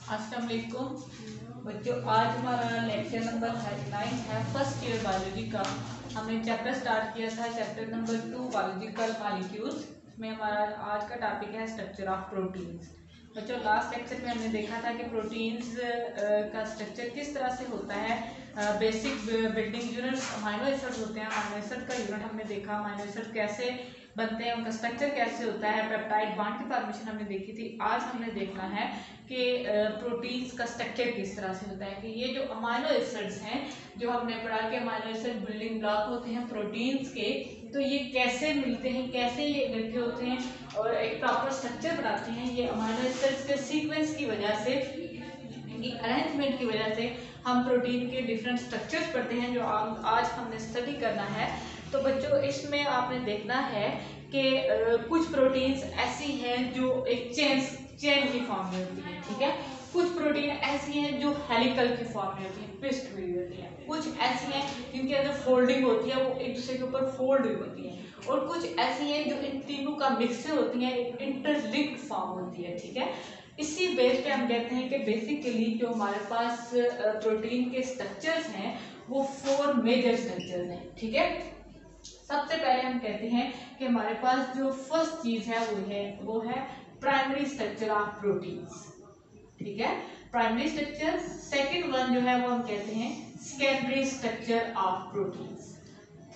अस्सलाम वालेकुम बच्चों, आज हमारा लेक्चर नंबर 39 है फर्स्ट ईयर बायोलॉजी का। हमने चैप्टर स्टार्ट किया था चैप्टर नंबर 2 बायोलॉजिकल मॉलिक्यूल्स में। हमारा आज का टॉपिक है स्ट्रक्चर ऑफ प्रोटीन्स। बच्चों, लास्ट लेक्चर में हमने देखा था कि प्रोटीन्स का स्ट्रक्चर किस तरह से होता है। Basic building units amino acids होते हैं। अमाइनो एसिड का यूनिट हमने देखा, अमाइनो एसिड कैसे बनते हैं, उनका स्ट्रक्चर कैसे होता है, पेप्टाइड बॉन्ड की फॉर्मेशन हमने देखी थी। आज हमने देखना है कि प्रोटीन्स का स्ट्रक्चर किस तरह से होता है, कि ये जो अमाइनो एसिड्स हैं जो हमने पढ़ा कि अमाइनो एसिड बिल्डिंग ब्लॉक होते हैं प्रोटीन्स के, तो ये कैसे मिलते हैं, कैसे ये इकट्ठे होते हैं और एक प्रॉपर स्ट्रक्चर बनाते हैं। ये अमाइनो एसिड्स के सीक्वेंस की वजह से, इनकी अरेंजमेंट की वजह से हम प्रोटीन के डिफरेंट स्ट्रक्चर्स पढ़ते हैं, जो आज हमने स्टडी करना है। तो बच्चों, इसमें आपने देखना है कि कुछ प्रोटीन्स ऐसी हैं जो एक चेन की फॉर्म में होती है, ठीक है। कुछ प्रोटीन ऐसी हैं जो हेलिकल की फॉर्म में होती है, ट्विस्ट हुई होती है। कुछ ऐसी हैं जिनके अंदर फोल्डिंग होती है, वो एक दूसरे के ऊपर फोल्ड हुई होती है। और कुछ ऐसी हैं जो इन तीनों का मिक्स होती है, एक इंटरलिंक्ड फॉर्म होती है, ठीक है। इसी बेस पे हम कहते हैं कि बेसिकली जो हमारे पास प्रोटीन के स्ट्रक्चर्स हैं वो 4 मेजर स्ट्रक्चर्स हैं, ठीक है। सबसे पहले हम कहते हैं कि हमारे पास जो फर्स्ट चीज है वो है प्राइमरी स्ट्रक्चर ऑफ प्रोटीन्स, ठीक है, प्राइमरी स्ट्रक्चर। सेकंड वन जो है वो हम कहते हैं secondary structure of proteins.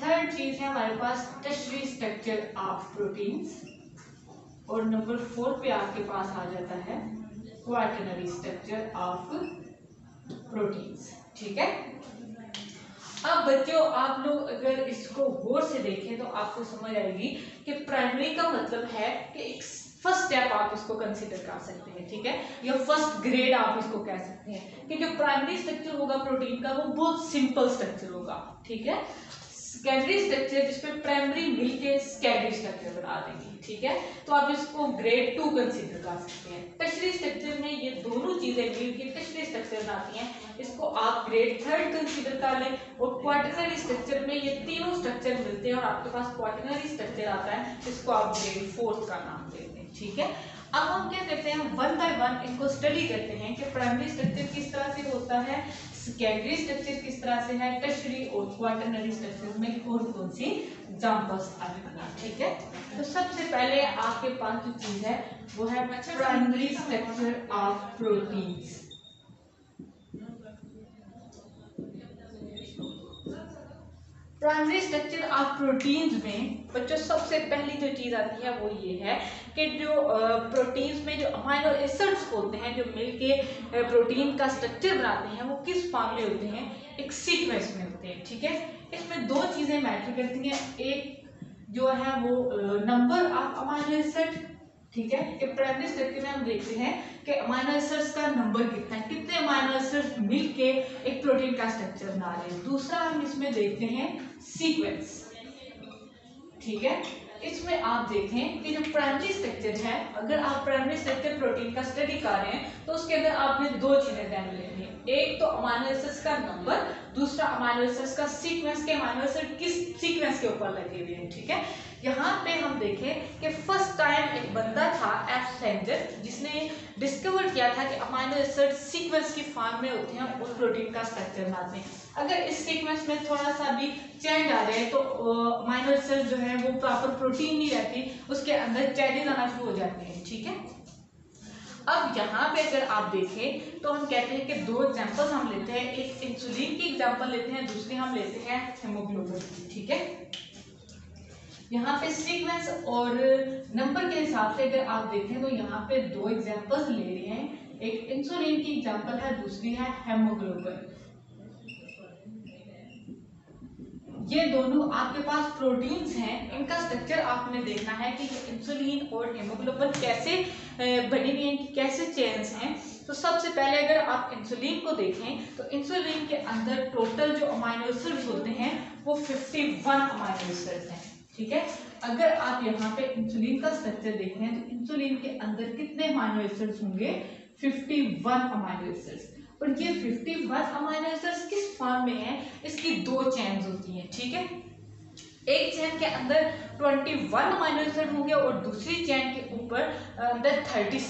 Third चीज है हमारे पास टर्शियरी स्ट्रक्चर ऑफ प्रोटीन्स। और नंबर 4 पे आपके पास आ जाता है क्वाटरनरी स्ट्रक्चर ऑफ प्रोटीन्स, ठीक है। अब बच्चों, आप लोग अगर इसको गौर से देखें तो आपको समझ आएगी कि प्राइमरी का मतलब है कि एक फर्स्ट स्टेप आप इसको कंसीडर कर सकते हैं, ठीक है, या फर्स्ट ग्रेड आप इसको कह सकते हैं कि जो प्राइमरी स्ट्रक्चर होगा प्रोटीन का वो बहुत सिंपल स्ट्रक्चर होगा, ठीक है। सेकेंडरी स्ट्रक्चर जिसमें प्राइमरी मिलके सेकेंडरी स्ट्रक्चर बना देंगे, ठीक है, तो आप इसको ग्रेड 2 कंसीडर कर सकते हैं। टर्शियरी स्ट्रक्चर में ये दोनों चीजें मिलकर टर्शियरी स्ट्रक्चर बनाती हैं, इसको आप ग्रेड 3 कंसीडर कर लें। और क्वाटरनरी स्ट्रक्चर में ये तीनों स्ट्रक्चर मिलते हैं और आपके पास क्वाटरनरी स्ट्रक्चर आता है, इसको आप ग्रेड 4 का नाम देते हैं, ठीक है। अब हम क्या करते हैं, वन बाय वन इनको स्टडी करते हैं कि प्राइमरी स्ट्रक्चर किस तरह से होता है, सेकेंडरी स्ट्रक्चर किस तरह से है, टर्शियरी और क्वाटरनरी स्ट्रक्चर में कौन सी एग्जांपल्स आती हैं, ठीक है। तो सबसे पहले आपके पास जो चीज है वो है primary structure of proteins. Primary structure of proteins में बच्चों सबसे पहली जो चीज आती है वो ये है कि जो प्रोटीन्स में जो अमाइनो एसिड्स होते हैं जो मिलके प्रोटीन का स्ट्रक्चर बनाते हैं वो किस फॉर्म में होते हैं, एक सीक्वेंस में होते हैं, ठीक है। इसमें दो चीजें मैटर करती हैं, एक जो है वो नंबर ऑफ अमाइनो एसिड, ठीक है, कि प्राइमरी स्ट्रक्चर में हम देखते हैं कि अमाइनो एसिड्स का नंबर कितना है, कितने अमाइनो एसिड्स मिलके एक प्रोटीन का स्ट्रक्चर बना रहे हैं। दूसरा हम इसमें देखते हैं सीक्वेंस, ठीक है। इसमें आप देखें कि जो प्राइमरी स्ट्रक्चर है, अगर आप प्राइमरी स्ट्रक्चर प्रोटीन का स्टडी कर रहे हैं तो उसके अंदर आपने दो चीजें ध्यान में रखनी है, एक तो अमाइनो एसिड्स का नंबर, दूसरा अमाइनो एसिड्स का सीक्वेंस के अमाइनो एसिड किस सीक्वेंस के ऊपर लगे हुए हैं, ठीक है। यहाँ पे हम देखें कि फर्स्ट टाइम एक बंदा था एफ सेंजर, जिसने डिस्कवर किया था कि अमाइनो एसिड सीक्वेंस की फॉर्म में होते हैं और प्रोटीन का स्ट्रक्चर बनाते हैं। अगर इस सीक्वेंस में थोड़ा सा भी चेंज आ जाए तो अमाइनो एसिड जो है वो प्रॉपर प्रोटीन नहीं रहती, उसके अंदर चेंजेस आना शुरू हो जाते हैं, ठीक है। अब यहाँ पे अगर आप देखें तो हम कहते हैं कि दो एग्जांपल्स हम लेते हैं, एक इंसुलिन की एग्जांपल लेते हैं, दूसरी हम लेते हैं हेमोग्लोबिन की, ठीक है। यहाँ पे सीक्वेंस और नंबर के हिसाब से अगर आप देखें तो यहाँ पे दो एग्जांपल्स ले रहे हैं, एक इंसुलिन की एग्जांपल है, दूसरी है हेमोग्लोबिन। ये दोनों आपके पास प्रोटीन्स हैं, इनका स्ट्रक्चर आपने देखना है कि इंसुलिन और हेमोग्लोबिन कैसे बनी हुई हैं, कैसे चेन्स हैं। तो सबसे पहले अगर आप इंसुलिन को देखें तो इंसुलिन के अंदर टोटल जो अमाइनो एसिड्स होते हैं वो 51 अमाइनो एसिड्स हैं, ठीक है। अगर आप यहाँ पे इंसुलिन का स्ट्रक्चर देख रहे हैं तो इंसुलिन के अंदर कितने अमाइनो एसिड्स होंगे, 51 अमाइनो एसिड्स। और ये 51 अमाइनो एसिड्स किस फॉर्म में है, इसकी दो चेन्स होती हैं, ठीक है। एक चेन के अंदर 21 अमाइनो एसिड होंगे और दूसरी चेन के ऊपर अंदर 30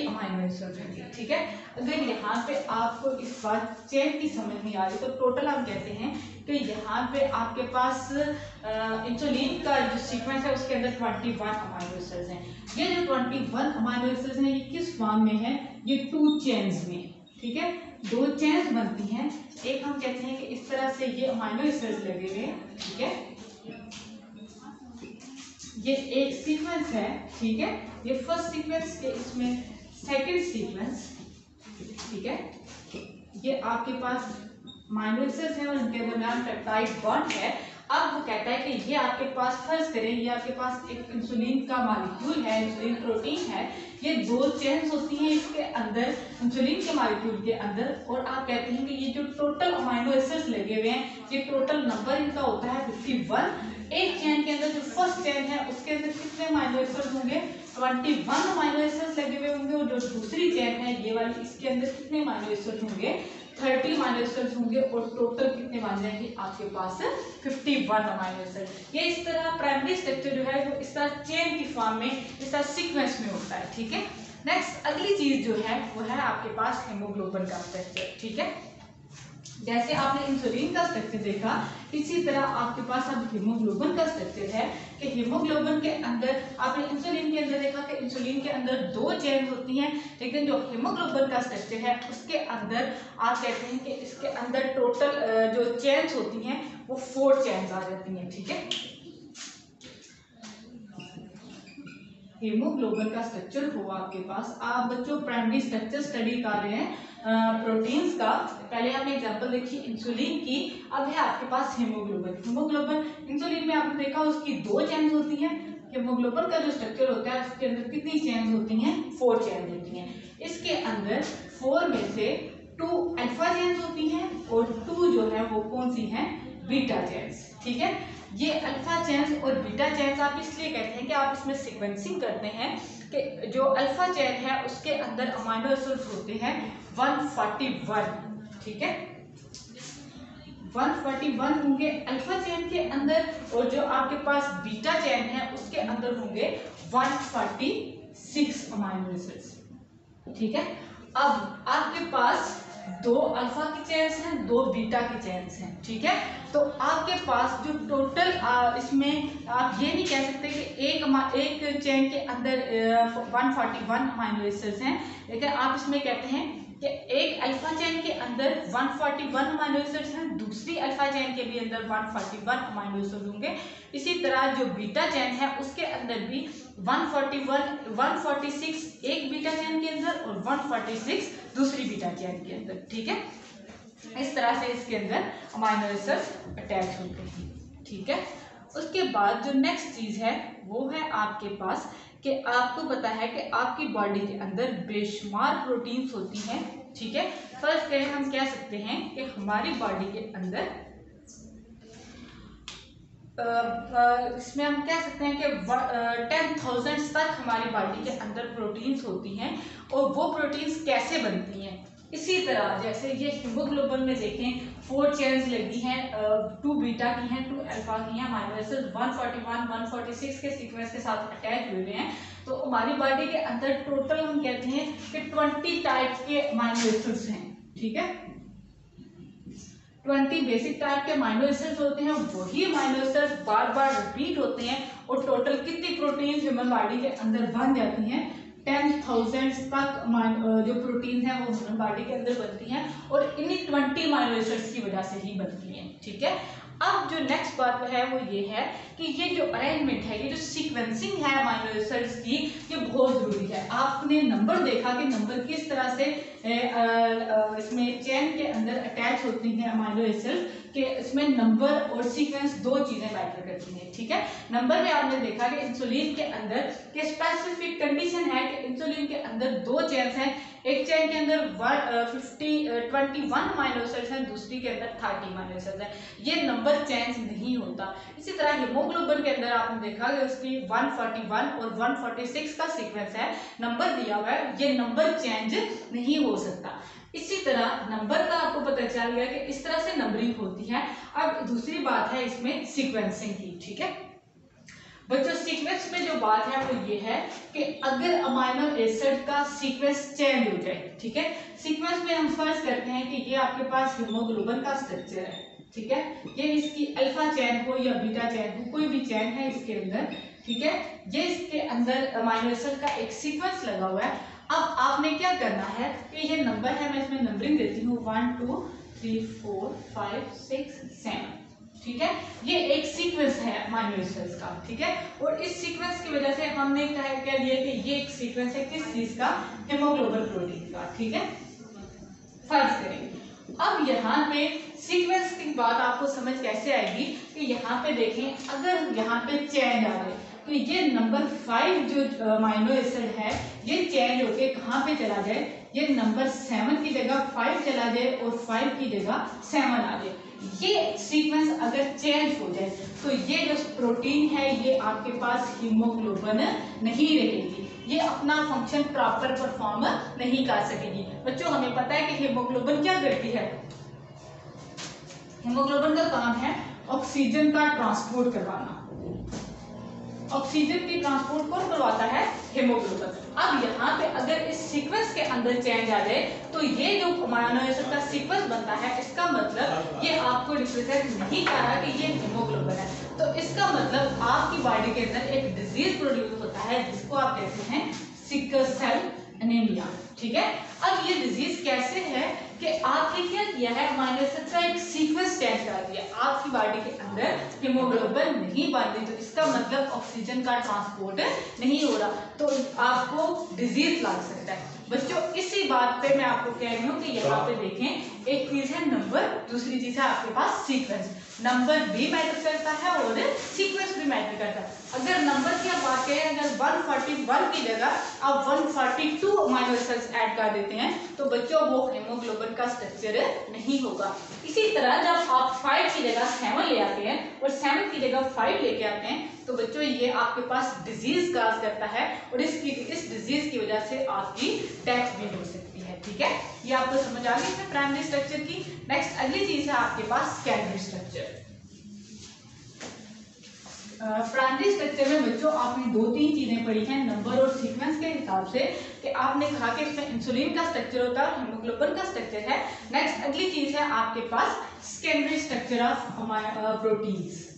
अमाइनो एसिड होंगे। ठीक है, अगर यहाँ पे आपको इस बात चेन की समझ नहीं आ रही तो टोटल हम कहते हैं कि यहाँ पे आपके पास इंसुलिन का जो सीक्वेंस है उसके अंदर 21 अमाइनो एसिड्स हैं। ये जो 21 अमाइनो एसिड्स हैं ये किस फॉर्म में है? ये 2 चेन्स में। ठीक है, 2 चेन्स बनती हैं। एक हम कहते हैं कि इस तरह से ये अमाइनो एसिड्स लगे हुए हैं। ठीक है, ये एक सीक्वेंस है। ठीक है, ये फर्स्ट सीक्वेंस के इसमें सेकंड सीक्वेंस। ठीक है, ये आपके पास अमाइनो एसिड्स हैं और इनके दरमियान पेप्टाइड बॉन्ड है। अब वो कहता है कि ये आपके पास, फर्ज करें ये आपके पास एक इंसुलिन का मॉलिक्यूल है, इंसुलिन प्रोटीन है। ये 2 चेन्स होती हैं इसके अंदर, इंसुलिन के मॉलिक्यूल के अंदर, और आप कहते हैं कि ये जो टोटल अमाइनो एसिड्स लगे हुए हैं ये टोटल नंबर इनका होता है 51। एक चेन के अंदर जो फर्स्ट चेन है उसके अंदर कितने अमाइनो एसिड्स होंगे? 21 अमाइनो एसिड्स लगे हुए होंगे। और जो दूसरी चेन है ये वाली, इसके अंदर कितने अमाइनो एसिड्स होंगे? 30 अमाइनो एसिड्स होंगे। और टोटल कितने बन जाएंगे आपके पास? 51 अमाइनो एसिड। ये इस तरह प्राइमरी स्ट्रक्चर जो है वो इस तरह चेन की फॉर्म में, इस तरह सीक्वेंस में होता है। ठीक है, नेक्स्ट अगली चीज जो है वो है आपके पास हीमोग्लोबिन का स्ट्रक्चर। ठीक है, जैसे आपने इंसुलिन का स्ट्रक्चर देखा इसी तरह आपके पास अब हीमोग्लोबिन का स्ट्रक्चर है कि हीमोग्लोबिन के अंदर आपने इंसुलिन के अंदर देखा कि इंसुलिन के अंदर 2 चेन्स होती हैं, लेकिन जो हीमोग्लोबिन का स्ट्रक्चर है उसके अंदर आप कहते हैं कि इसके अंदर टोटल जो चेन्स होती हैं वो 4 चेन्स आ जाती हैं। ठीक है, हीमोग्लोबिन का स्ट्रक्चर हो आपके पास, आप बच्चों प्राइमरी स्ट्रक्चर स्टडी कर रहे हैं प्रोटीन्स का। पहले हमने एग्जांपल देखी इंसुलिन की, अब है आपके पास हीमोग्लोबिन। हीमोग्लोबिन इंसुलिन में आपने देखा उसकी 2 चेन्स होती हैं। हीमोग्लोबिन का जो स्ट्रक्चर होता है उसके अंदर कितनी चेन्स होती हैं? 4 चेन्स होती हैं। इसके अंदर 4 में से 2 अल्फा चेन्स होती हैं और 2 जो है वो कौन सी हैं? Beta chains. ठीक है, ये अल्फा चेन्स और बीटा चेन्स आप इसलिए कहते हैं कि आप इसमें सीक्वेंसिंग करते हैं कि जो अल्फा चेन है उसके अंदर अमाइनो एसिड्स होते हैं 141। ठीक है, 141 होंगे अल्फा चेन के अंदर, और जो आपके पास बीटा चेन है उसके अंदर होंगे 146 अमाइनो एसिड्स। ठीक है, अब आपके पास 2 अल्फा की चेन्स हैं, 2 बीटा की चेन्स हैं। ठीक है, तो आपके पास जो टोटल इसमें आप ये नहीं कह सकते कि एक चेन के अंदर 141 अमाइनो एसिड्स हैं, लेकिन आप इसमें कहते हैं कि एक अल्फा चेन के अंदर 141 अमाइनो एसिड्स हैं, दूसरी अल्फा चेन के भी अंदर 141 अमाइनो एसिड्स होंगे। इसी तरह जो बीटा चेन है उसके अंदर भी 146 एक बीटा चेन के अंदर और 146 दूसरी बीटा चेन के अंदर। ठीक है, इस तरह से इसके अंदर अमाइनो एसिड्स अटैच होते हैं। ठीक है, उसके बाद जो नेक्स्ट चीज है वो है आपके पास कि आपको पता है कि आपकी बॉडी के अंदर बेशुमार प्रोटीन्स होती हैं। ठीक है, फर्स्ट करें हम कह सकते हैं कि हमारी बॉडी के अंदर इसमें हम कह सकते हैं कि 10,000 तक हमारी बॉडी के अंदर प्रोटीन्स होती हैं। और वो प्रोटीन्स कैसे बनती हैं? इसी तरह जैसे ये हीमोग्लोबिन में देखें 4 चेन्स लगी हैं, 2 बीटा की हैं, 2 अल्फा की हैं, अमाइनो एसिड 141 146 के सीक्वेंस के साथ अटैच हुए हैं। तो हमारी बॉडी के अंदर टोटल हम कहते हैं कि 20 टाइप के अमाइनो एसिड्स हैं। ठीक है, 20 बेसिक टाइप के अमाइनो एसिड्स होते हैं, वही अमाइनो एसिड्स बार बार रिपीट होते हैं और टोटल कितनी प्रोटीन ह्यूमन बॉडी के अंदर बन जाती हैं? 10,000 तक जो प्रोटीन है वो ह्यूमन बॉडी के अंदर बनती हैं और इन्हीं 20 अमाइनो एसिड्स की वजह से ही बनती हैं। ठीक है, अब जो नेक्स्ट बात है वो ये है कि ये जो अरेंजमेंट है, ये जो सीक्वेंसिंग है अमाइनो एसिड्स की, ये बहुत जरूरी है। आपने नंबर देखा कि नंबर किस तरह से इसमें चेन के अंदर अटैच होती हैं अमाइनो एसिड्स, कि इसमें नंबर और सीक्वेंस 2 चीजें मैटर करती हैं। ठीक है, नंबर में आपने देखा कि इंसुलिन के अंदर के स्पेसिफिक कंडीशन है कि इंसुलिन के अंदर 2 चेन्स हैं, एक चेन के अंदर 21 अमाइनो एसिड्स हैं, दूसरी के अंदर 30 अमाइनो एसिड्स हैं। ये नंबर चेंज नहीं होता। इसी तरह हीमोग्लोबिन के अंदर आपने देखा कि उसकी 141 और 146 का सीक्वेंस है, नंबर दिया हुआ है, ये नंबर चेंज नहीं हो सकता। इसी तरह नंबर का आपको पता चल गया कि इस तरह से नंबरिंग होती है। अब दूसरी बात है इसमें सीक्वेंसिंग की। ठीक है बच्चों, सीक्वेंस में जो बात है वो ये है कि अगर अमाइनो एसिड का सीक्वेंस चेंज हो जाए, ठीक है, सीक्वेंस में हम फर्ज करते हैं कि ये आपके पास हीमोग्लोबिन का स्ट्रक्चर है, ठीक है, ये इसकी अल्फा चेन हो या बीटा चेन हो, कोई भी चेन है इसके अंदर, ठीक है, ये इसके अंदर अमाइनो एसिड का एक सीक्वेंस लगा हुआ है। अब आपने क्या करना है कि ये नंबर है, मैं इसमें नंबरिंग देती हूँ 1 2 3 4 5 6 7, ठीक है, ये एक सीक्वेंस है अमाइनो एसिड्स का, ठीक है, और इस सीक्वेंस की वजह से हमने कह दिया कि ये एक सीक्वेंस है किस चीज का, हीमोग्लोबिन प्रोटीन का, ठीक है, फर्ज करेंगे। अब यहाँ पे सीक्वेंस की बात आपको समझ कैसे आएगी कि यहाँ पे देखें, अगर यहाँ पे चेंज आ रहे तो ये नंबर 5 जो अमाइनो एसिड है ये चेंज होके कहाँ पे चला जाए, ये नंबर 7 की जगह 5 चला जाए और 5 की जगह 7 आ जाए। ये सीक्वेंस अगर चेंज हो जाए तो ये जो प्रोटीन है ये आपके पास हीमोग्लोबिन नहीं रहेगी, ये अपना फंक्शन प्रॉपर परफॉर्म नहीं कर सकेगी। बच्चों हमें पता है कि हीमोग्लोबिन क्या करती है, हीमोग्लोबिन का काम है ऑक्सीजन का ट्रांसपोर्ट करवाना। ऑक्सीजन की ट्रांसपोर्ट कौन करवाता है, हीमोग्लोबिन। अब यहाँ पे अगर इस सीक्वेंस के अंदर चेंज आ जाए तो ये जो अमाइनो एसिड का सीक्वेंस बनता है, इसका मतलब ये आपको रिप्रेजेंट नहीं कर रहा कि ये हीमोग्लोबिन है, तो इसका मतलब आपकी बॉडी के अंदर एक डिजीज प्रोड्यूस होता है जिसको आप कहते हैं सिकल सेल एनीमिया, ठीक है। अब ये डिजीज कैसे है कि आपने क्या किया है, अमाइनो एसिड का एक सीक्वेंस चेंज कर दिया, आपकी बॉडी के अंदर हीमोग्लोबिन नहीं बन रही, तो इसका मतलब ऑक्सीजन का ट्रांसपोर्ट नहीं हो रहा, तो आपको डिजीज लग सकता है। बच्चों इसी बात पे मैं आपको कह रही हूँ कि यहाँ पे देखें, एक चीज है नंबर, दूसरी चीज है आपके पास सीक्वेंस। नंबर भी मैटर करता है और सीक्वेंस भी मैटर करता है। अगर नंबर की आप बात करें, अगर 141 की जगह आप 142 अमाइनो एसिड्स ऐड कर देते हैं तो बच्चों वो हीमोग्लोबिन का स्ट्रक्चर नहीं होगा। इसी तरह जब आप 5 की जगह 7 ले आते हैं और 7 की जगह 5 लेके आते हैं तो बच्चों ये आपके पास डिजीज काज करता है और इस डिजीज की वजह से आपकी डेथ भी हो सकती है, ठीक है। ये आपको समझ आ गई है प्राइमरी स्ट्रक्चर की। नेक्स्ट अगली चीज है आपके पास सेकेंडरी स्ट्रक्चर। प्राइमरी स्ट्रक्चर में बच्चों आपने 2-3 चीजें पढ़ी हैं नंबर और सीक्वेंस के हिसाब से, कि आपने कहा कि इसमें इंसुलिन का स्ट्रक्चर होता है और हीमोग्लोबिन का स्ट्रक्चर है। नेक्स्ट अगली चीज है आपके पास सेकेंडरी स्ट्रक्चर ऑफ प्रोटीन्स।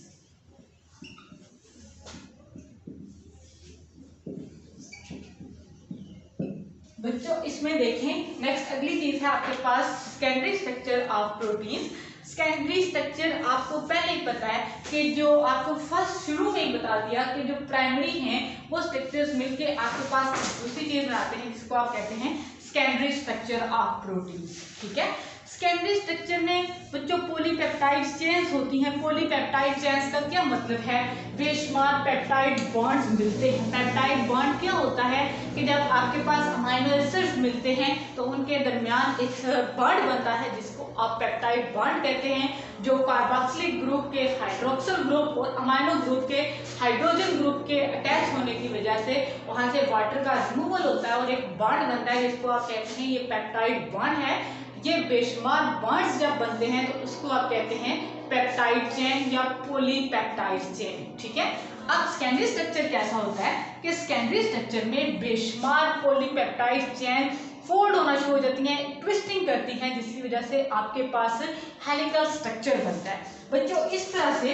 बच्चों इसमें देखें, नेक्स्ट अगली चीज है आपके पास secondary structure of proteins. Secondary structure आपको पहले ही पता है कि जो आपको फर्स्ट शुरू में ही बता दिया कि जो प्राइमरी हैं वो स्ट्रक्चर्स मिलके आपके पास दूसरी चीज बनाते हैं जिसको आप कहते हैं सेकेंडरी स्ट्रक्चर ऑफ प्रोटीन, ठीक है। सेकेंडरी स्ट्रक्चर में बच्चों पॉलीपेप्टाइड चेन्स होती हैं। पॉलीपेप्टाइड चेन्स का क्या मतलब है, बेशुमार पेप्टाइड बॉन्ड्स मिलते हैं। पेप्टाइड बॉन्ड क्या होता है कि जब आपके पास अमाइनो एसिड्स मिलते हैं तो उनके दरमियान एक बॉन्ड बनता है जिसको आप पेप्टाइड बॉन्ड कहते हैं, जो कार्बोक्सिलिक ग्रुप के हाइड्रोक्सिल ग्रुप और अमाइनो ग्रुप के हाइड्रोजन ग्रुप के अटैच होने की वजह से वहां से वाटर का रिमूवल होता है और एक बॉन्ड बनता है जिसको आप कहते हैं ये पेप्टाइड बॉन्ड है। ये बेशुमार बॉन्ड्स जब बनते हैं तो उसको आप कहते हैं पेप्टाइड चेन या पॉलीपेप्टाइड चेन, ठीक है। अब सेकेंडरी स्ट्रक्चर कैसा होता है कि सेकेंडरी स्ट्रक्चर में बेशुमार पॉलीपेप्टाइड चेन फोल्ड होना शुरू हो जाती हैं, ट्विस्टिंग करती हैं, जिसकी वजह से आपके पास हेलिकल स्ट्रक्चर बनता है। बच्चों इस तरह से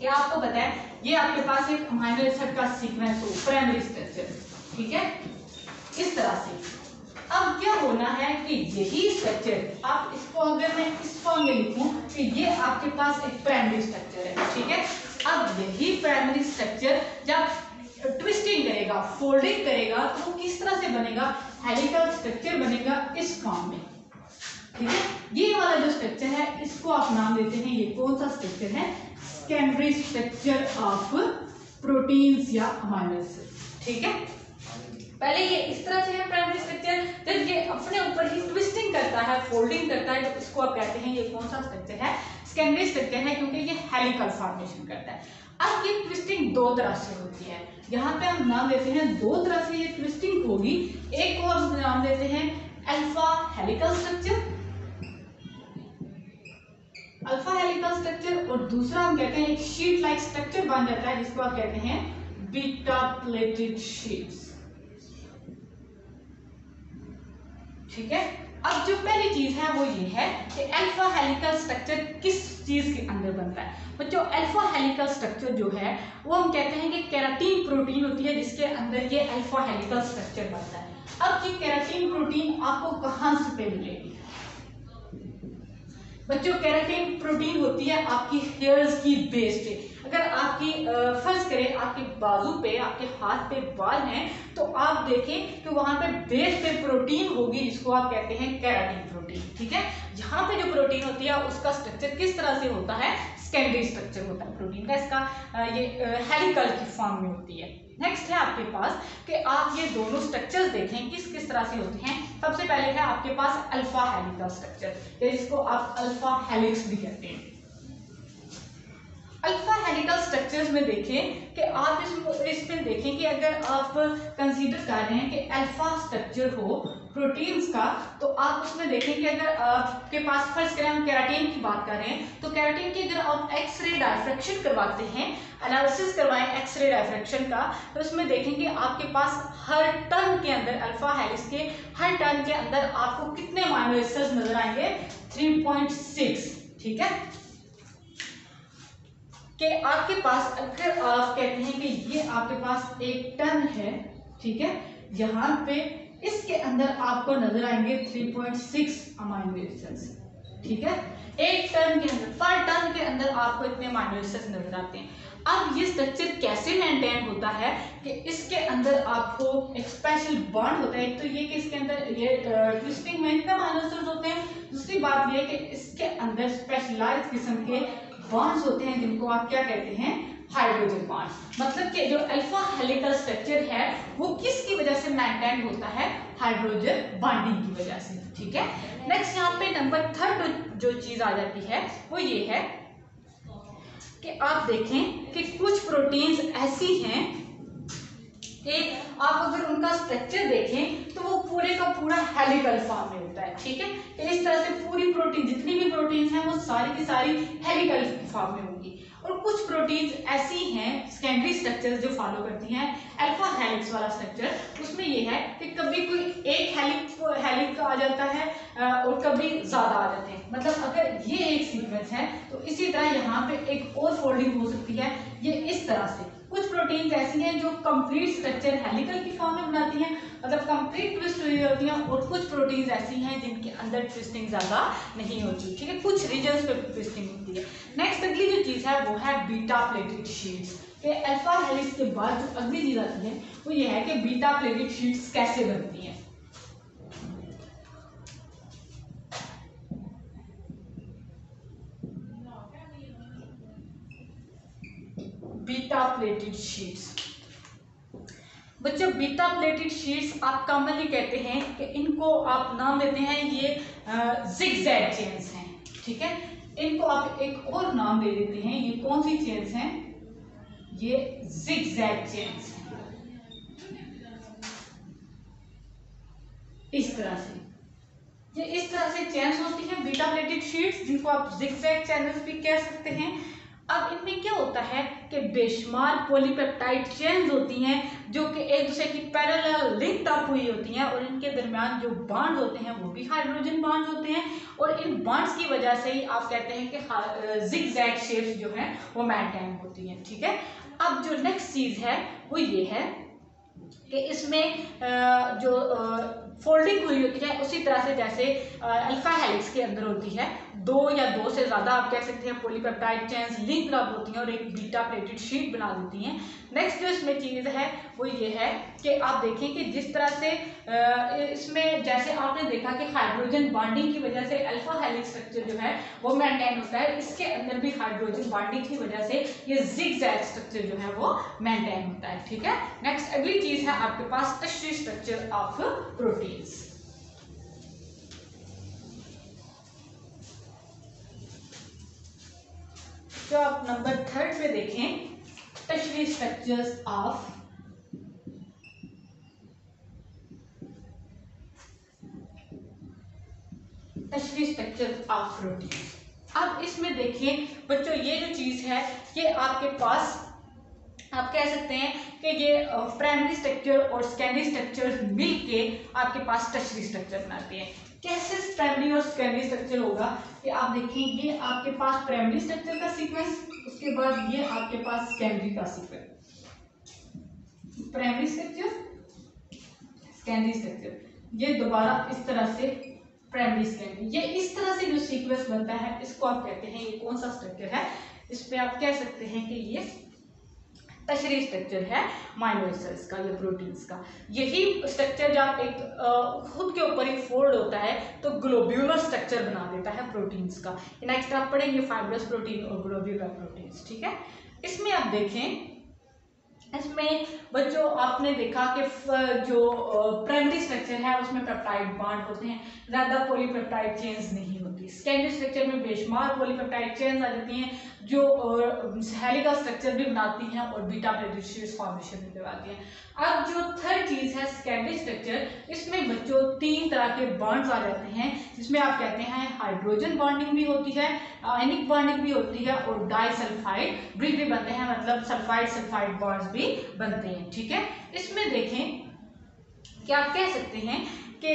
ये आपको पता है, ये आपके पास एक अमाइनो एसिड का सीक्वेंस हो, प्राइमरी स्ट्रक्चर, ठीक है, इस तरह से। अब क्या होना है कि यही स्ट्रक्चर, आप इसको अगर मैं इस फॉर्म में लिखूं कि ये आपके पास एक प्राइमरी स्ट्रक्चर है, ठीक है। अब यही प्राइमरी स्ट्रक्चर जब ट्विस्टिंग करेगा, फोल्डिंग करेगा तो किस तरह से बनेगा, हेलिकल स्ट्रक्चर बनेगा इस फॉर्म में, ठीक है। ये वाला जो स्ट्रक्चर है इसको आप नाम देते हैं, ये कौन सा स्ट्रक्चर है, सेकेंडरी स्ट्रक्चर ऑफ प्रोटीन्स या अमाइनो एसिड, ठीक है। पहले ये इस तरह से है प्राइमरी स्ट्रक्चर, जब ये अपने ऊपर ही ट्विस्टिंग करता है, फोल्डिंग करता है, तो इसको आप कहते हैं ये कौन सा स्ट्रक्चर है, सेकेंडरी स्ट्रक्चर है, क्योंकि ये हेलिकल फॉर्मेशन करता है। अब ये ट्विस्टिंग दो तरह से होती है, यहाँ पे हम नाम देते हैं, दो तरह से ये ट्विस्टिंग होगी। एक को हम नाम देते हैं alpha helical structure, alpha helical structure, और दूसरा हम कहते हैं एक शीट लाइक स्ट्रक्चर बन जाता है जिसको आप कहते हैं बीटा प्लेटेड शीट्स। ठीक है, अब जो पहली चीज है वो ये है कि अल्फा हेलिकल स्ट्रक्चर किस चीज के अंदर बनता है। बच्चों अल्फा हेलिकल स्ट्रक्चर जो है वो हम कहते हैं कि केराटिन प्रोटीन होती है जिसके अंदर ये अल्फा हेलिकल स्ट्रक्चर बनता है। अब ये केराटिन प्रोटीन आपको कहां से मिलेगी बच्चों? केराटिन प्रोटीन होती है आपकी हेयर्स की बेस पे। अगर आपकी फर्ज करें आपके बाजू पे, आपके हाथ पे बाल हैं, तो आप देखें कि वहां पे बेस पे प्रोटीन होगी जिसको आप कहते हैं केराटिन प्रोटीन। ठीक है, यहाँ पे जो प्रोटीन होती है उसका स्ट्रक्चर किस तरह से होता है? सेकेंडरी स्ट्रक्चर होता है प्रोटीन का, इसका ये हेलिकल की फॉर्म में होती है। नेक्स्ट है आपके पास कि आप ये दोनों स्ट्रक्चर्स देखें किस किस तरह से होते हैं। सबसे पहले है आपके पास अल्फा हेलिकल स्ट्रक्चर, जिसको आप अल्फा हेलिक्स भी कहते हैं। अल्फा हेलिकल स्ट्रक्चर्स में देखें कि आप इसमें देखें कि अगर आप कंसीडर कर रहे हैं कि अल्फा स्ट्रक्चर हो प्रोटीन्स का, तो आप उसमें देखें कि अगर आपके पास फर्स्ट करें हम केराटिन की बात कर रहे हैं, तो केराटिन की अगर आप एक्सरे डायफ्रैक्शन करवाते हैं, एनालिसिस करवाएं एक्सरे डायफ्रैक्शन का, तो उसमें देखेंगे आपके पास हर टर्न के अंदर अल्फा हेलिक्स के हर टर्न के अंदर आपको कितने अमाइनो एसिड्स नजर आएंगे? 3.6। ठीक है, कि आपके पास अगर आप कहते हैं कि ये आपके पास एक टर्न है, ठीक है, यहाँ पे इसके अंदर आपको नजर आएंगे 3.6 अमाइनो एसिड्स। ठीक है, एक टर्न के अंदर, पर टर्न के अंदर आपको इतने अमाइनो एसिड्स नजर आते हैं। अब ये स्ट्रक्चर कैसे मेंटेन होता है कि इसके अंदर आपको एक स्पेशल बॉन्ड होता है। एक तो ये कि इसके अंदर ये ट्विस्टिंग में इतने अमाइनो एसिड्स होते हैं, दूसरी बात ये कि इसके अंदर स्पेशलाइज्ड किस्म के बॉन्ड्स होते हैं जिनको आप क्या कहते हैं? Hydrogen bond. मतलब कि जो अल्फा हेलिकल स्ट्रक्चर है वो किसकी वजह से मेंटेन होता है? हाइड्रोजन बॉन्डिंग की वजह से। ठीक है, नेक्स्ट यहाँ पे नंबर थर्ड जो चीज आ जाती है वो ये है कि आप देखें कि कुछ प्रोटीन्स ऐसी हैं कि आप अगर उनका स्ट्रक्चर देखें तो वो पूरे का पूरा हेलिकल फॉर्म में होता है। ठीक है, तो इस तरह से पूरी प्रोटीन, जितनी भी प्रोटीन्स हैं वो सारी की सारी हेलिकल फॉर्म में होंगी। और कुछ प्रोटीन्स ऐसी हैं सेकेंडरी स्ट्रक्चर्स जो फॉलो करती हैं अल्फा हेलिक्स वाला स्ट्रक्चर, उसमें ये है कि कभी कोई एक हेलिक आ जाता है और कभी ज्यादा आ जाते हैं। मतलब अगर ये एक सीक्वेंस है तो इसी तरह यहाँ पे एक और फोल्डिंग हो सकती है, ये इस तरह से। कुछ प्रोटीन्स ऐसी हैं जो कंप्लीट स्ट्रक्चर हेलिकल की फॉर्म में बनाती हैं, मतलब कंप्लीट ट्विस्ट हुई होती हैं, और कुछ प्रोटीन्स ऐसी हैं जिनके अंदर ट्विस्टिंग ज्यादा नहीं होती। ठीक है, कुछ रीजन्स पे ट्विस्टिंग होती है। नेक्स्ट अगली जो चीज है वो है beta pleated sheets. Alpha helix के बाद जो अगली चीज आती है वो ये है कि बीटा प्लेटेड शीट्स कैसे बनती हैं। बीटा प्लेटेड शीट्स, बच्चों बीटा प्लेटेड शीट्स आप कॉमनली कहते हैं कि इनको आप नाम देते हैं ये जिगजैग चेन्स हैं। ठीक है, इनको आप एक और नाम दे देते हैं, ये कौन सी चेन्स हैं? ये जिगजैग चेन्स हैं। इस तरह से ये इस तरह से चेन्स होती हैं बीटा प्लेटेड शीट्स, जिनको आप जिगजैग चैनल्स भी कह सकते हैं। अब इनमें क्या होता है कि बेशुमार पॉलीपेप्टाइड चेन्स होती हैं जो कि एक दूसरे की पैरेलल लिंक्ड अप हुई होती हैं, और इनके दरमियान जो बॉन्ड होते हैं वो भी हाइड्रोजन बॉन्ड होते हैं, और इन बॉन्ड्स की वजह से ही आप कहते हैं कि जिगजैग शेप्स जो हैं वो मेंटेन होती हैं। ठीक है, अब जो नेक्स्ट चीज है वो ये है कि इसमें जो फोल्डिंग हुई होती है उसी तरह से जैसे अल्फा हेलिक्स के अंदर होती है, दो या दो से ज्यादा आप कह सकते हैं पॉलीपेप्टाइड चेन्स लिंक अप होती हैं और एक बीटा प्लेटेड शीट बना देती हैं। नेक्स्ट जो इसमें चीज है वो ये है कि आप देखें कि जिस तरह से इसमें जैसे आपने देखा कि हाइड्रोजन बॉन्डिंग की वजह से अल्फा हेलिक्स स्ट्रक्चर जो है वो मेंटेन होता है, इसके अंदर भी हाइड्रोजन बॉन्डिंग की वजह से ये जिगजैग स्ट्रक्चर जो है वो मेंटेन होता है। ठीक है, नेक्स्ट अगली चीज है आपके पास टर्शियरी स्ट्रक्चर ऑफ प्रोटीन्स। जो आप नंबर थर्ड पे देखें tertiary structures of tertiary structure of protein. अब इसमें देखिए बच्चों, ये जो चीज है ये आपके पास आप कह सकते हैं कि ये प्राइमरी स्ट्रक्चर और सेकेंडरी स्ट्रक्चर मिलके आपके पास टर्शरी स्ट्रक्चर बनाते हैं। कैसे प्राइमरी और सेकेंडरी स्ट्रक्चर होगा कि आप देखिए, ये आपके पास प्राइमरी स्ट्रक्चर का सीक्वेंस, उसके बाद ये आपके पास सेकेंडरी का sequence, primary structure secondary structure, ये दोबारा इस तरह से प्राइमरी सेकेंडरी, ये इस तरह से जो सीक्वेंस बनता है इसको आप कहते हैं, ये कौन सा स्ट्रक्चर है, इस पे आप कह सकते हैं कि ये टर्शरी स्ट्रक्चर है माइनर सेल्स का या प्रोटीन्स का। यही स्ट्रक्चर जब एक खुद के ऊपर एक फोल्ड होता है तो ग्लोब्यूलर स्ट्रक्चर बना देता है प्रोटीन्स का। नेक्स्ट आप पढ़ेंगे फाइब्रस प्रोटीन और ग्लोब्यूलर प्रोटीन्स, ठीक है। इसमें आप देखें, इसमें बच्चों आपने देखा कि जो प्राइमरी स्ट्रक्चर है उसमें पेप्टाइड बॉन्ड होते हैं, ज़्यादा पॉलीपेप्टाइड चेन्स नहीं होती। सेकेंडरी स्ट्रक्चर में बेशुमार पॉलीपेप्टाइड चेन्स आ जाती हैं जो हेलिकल स्ट्रक्चर भी बनाती हैं और बीटा प्रेसिड्यूस फॉर्मेशन भी करवाती हैं। अब जो थर्ड चीज़ है सेकेंडरी स्ट्रक्चर, इसमें बच्चों 3 तरह के बॉन्ड्स आ जाते हैं, जिसमें आप कहते हैं हाइड्रोजन बॉन्डिंग भी होती है, आयनिक बॉन्डिंग भी होती है और डाइसल्फाइड ब्रिज भी बनते हैं, मतलब सल्फाइड सल्फाइड बॉन्ड्स भी बनते हैं, ठीक है। इसमें देखें कि आप कह सकते हैं कि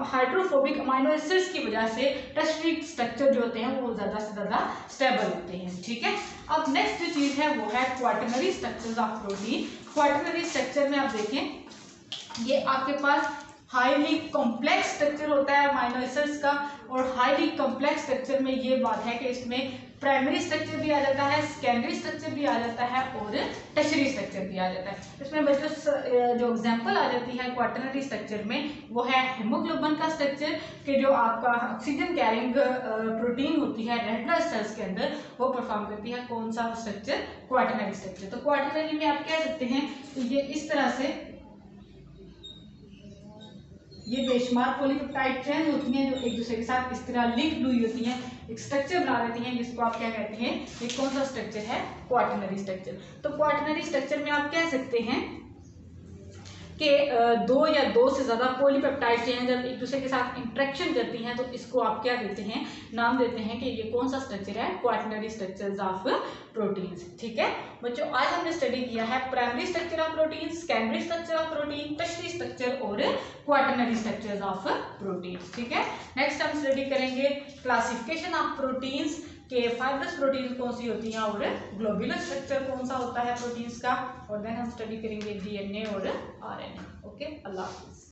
हाइड्रोफोबिक अमीनो एसिड्स की वजह से टर्शरी स्ट्रक्चर जो होते हैं वो ज़्यादा से ज़्यादा स्टेबल होते हैं, ठीक है। अब नेक्स्ट जो चीज़ है वो है quaternary structures of protein. Quaternary structure में आप देखें, ये आपके पास हाईली कॉम्प्लेक्स स्ट्रक्चर होता है अमीनो एसिड्स का, और हाईली कॉम्प्लेक्स स्ट्रक्चर में ये बात है कि इसमें प्राइमरी स्ट्रक्चर भी आ जाता है, सेकेंडरी स्ट्रक्चर भी आ जाता है और टर्शरी स्ट्रक्चर भी आ जाता है। इसमें बच्चों जो एग्जांपल आ जाती है क्वाटरनरी स्ट्रक्चर में वो है हीमोग्लोबिन का स्ट्रक्चर, कि जो आपका ऑक्सीजन कैरिंग प्रोटीन होती है रेड ब्लड सेल्स के अंदर, वो परफॉर्म करती है कौन सा स्ट्रक्चर, क्वाटरनरी स्ट्रक्चर। तो क्वाटरनरी में आप कह सकते हैं ये इस तरह से ये बेशुमार पॉलीपेप्टाइड चेन होती हैं जो एक दूसरे के साथ इस तरह लिंक्ड हुई होती हैं, एक स्ट्रक्चर बना देती हैं, जिसको आप क्या कहते हैं, ये कौन सा स्ट्रक्चर है, क्वाटरनरी स्ट्रक्चर। तो क्वाटरनरी स्ट्रक्चर में आप कह सकते हैं कि 2 या 2 से ज़्यादा पॉलीपेप्टाइड चेन जब एक दूसरे के साथ इंटरेक्शन करती हैं तो इसको आप क्या देते हैं, नाम देते हैं कि ये कौन सा स्ट्रक्चर है, क्वाटरनरी स्ट्रक्चर्स ऑफ प्रोटीन्स, ठीक है। बच्चों आज हमने स्टडी किया है primary structure of protein, secondary structure of protein, tertiary structure और क्वाटरनरी स्ट्रक्चर्स ऑफ प्रोटीन्स, ठीक है। नेक्स्ट हम स्टडी करेंगे क्लासिफिकेशन ऑफ प्रोटीन्स के फाइब्रस प्रोटीन कौन सी होती हैं और ग्लोब्यूलर स्ट्रक्चर कौन सा होता है प्रोटीन्स का, और देन हम स्टडी करेंगे डीएनए और आरएनए। ओके, अल्लाह हाफिज़।